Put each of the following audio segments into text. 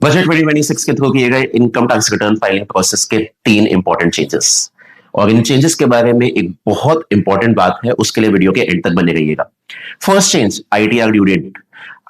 Budget 2026 के through किए गए income tax return filing process के 3 इंपॉर्टेंट चेंजेस। और इन चेंजेस के बारे में एक बहुत इंपॉर्टेंट बात है, उसके लिए वीडियो के एंड तक बने रहिएगा। First change, ITR due date.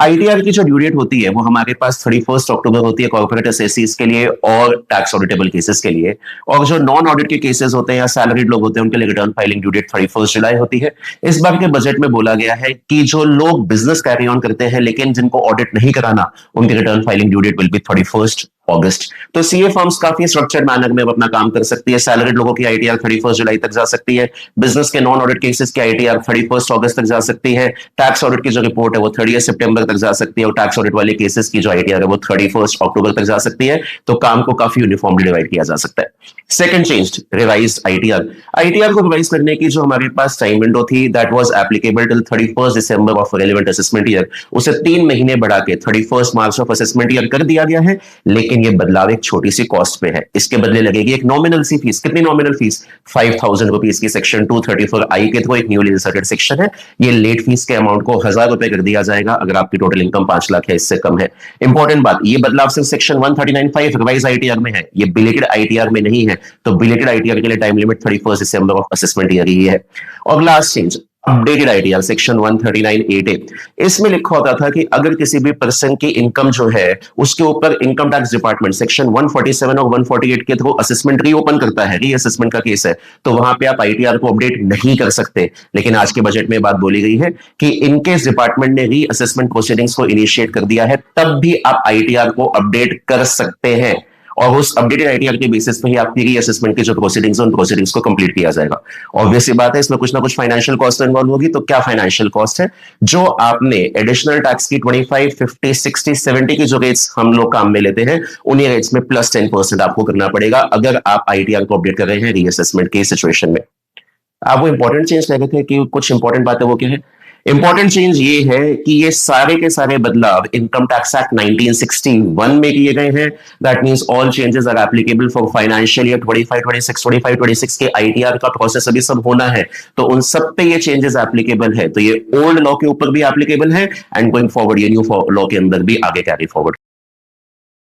ITR की जो ड्यू डेट होती है वो हमारे पास 31 अक्टूबर होती है कॉर्पोरेट एसएससीज के लिए और टैक्स ऑडिटेबल केसेस के लिए। और जो नॉन ऑडिट के केसेस होते हैं या सैलरीड लोग होते हैं उनके लिए रिटर्न फाइलिंग ड्यू डेट 31 जुलाई होती है। इस बार के बजट में बोला गया है कि जो लोग बिजनेस कैरी ऑन करते हैं लेकिन जिनको ऑडिट नहीं कराना, उनकी return filing due date will be 31 August. तो सीए फर्म्स काफी स्ट्रक्चर्ड मैनर में अपना काम कर सकती है। सैलरीड लोगों की आईटीआर 31 जुलाई तक जा सकती है। बिजनेस के नॉन ऑडिट केसेस की आईटीआर 31 अगस्त तक जा सकती है। टैक्स ऑडिट की जो रिपोर्ट है वो 30 सितंबर तक जा सकती है और टैक्स ऑडिट वाले केसेस की जो आईटीआर है वो 31 अक्टूबर तक जा सकती है। तो काम को काफी यूनिफॉर्मली डिवाइड किया जा सकता है। Second change, revised ITR. ITR को रिवाइज करने की जो हमारे पास टाइम विंडो थी that was applicable till 31 December of relevant assessment year, उसे 3 महीने बढ़ा के 31 मार्च ऑफ असेसमेंट ईयर कर दिया गया है। लेकिन ये बदलाव एक छोटी सी कॉस्ट पे है। इसके बदले लगेगी एक नॉमिनल सी फीस। कितनी नॉमिनल फीस? 5000 रुपीज की सेक्शन 234 आई के थ्रू एक न्यूली इंसर्टेड सेक्शन है। ये लेट फीस के अमाउंट को 1000 रुपए कर दिया जाएगा अगर आपकी टोटल इनकम 5 लाख है, इससे कम है। इंपॉर्टेंट बात, ये बदलाव सिर्फ सेक्शन 139(5) रिवाइज आईटीआर में है, ये बिलेटेड आईटीआर में नहीं है। तो बिलेटेड आईटीआर के लिए time limit 31 December of assessment year ही है। और last change, updated ITR section 139(8)(a). इसमें लिखा होता था कि अगर किसी भी पर्सन की इनकम जो है उसके ऊपर इनकम टैक्स डिपार्टमेंट सेक्शन 147 और 148 के थ्रू असेसमेंट रीओपन करता है, रीअसेसमेंट का केस है, तो वहां पे आप आईटीआर को अपडेट नहीं कर सकते। लेकिन आज के बजट में बात बोली गई है कि इनकेस डिपार्टमेंट ने रीअसेसमेंट प्रोसीडिंग्स को इनिशिएट कर दिया है तब भी आप आईटीआर को अपडेट कर सकते हैं और उस अपडेटेड आईटीआर के बेसिस पे ही आपकी रीअसेसमेंट की जो प्रोसीडिंग्स उन प्रोसीडिंग्स को कंप्लीट किया जाएगा। ऑब्वियस सी बात है, इसमें कुछ ना कुछ फाइनेंशियल कॉस्ट इन्वॉल्व होगी। तो क्या फाइनेंशियल कॉस्ट है? जो आपने एडिशनल टैक्स की 25, 50, 60, 70 की जो रेट्स हम लोग काम में लेते हैं उन्हीं रेट्स में प्लस 10% आपको करना पड़ेगा अगर आप आईटीआर को अपडेट कर रहे हैं रीअसेसमेंट की सिचुएशन में। आप वो इंपॉर्टेंट चेंज कह रहे थे कि कुछ इंपॉर्टेंट बातें, वो क्या है? इंपॉर्टेंट चेंज ये है कि ये सारे के सारे बदलाव इनकम टैक्स एक्ट 1961 में किए गए हैं। That means all changes are applicable for financial year 25-26 के आईटीआर का प्रोसेस अभी सब होना है, तो उन सब पे ये चेंजेस एप्लीकेबल है। तो ये ओल्ड लॉ के ऊपर भी एप्लीकेबल है एंड गोइंग फॉरवर्ड ये न्यू लॉ के अंदर भी आगे कैरी फॉरवर्ड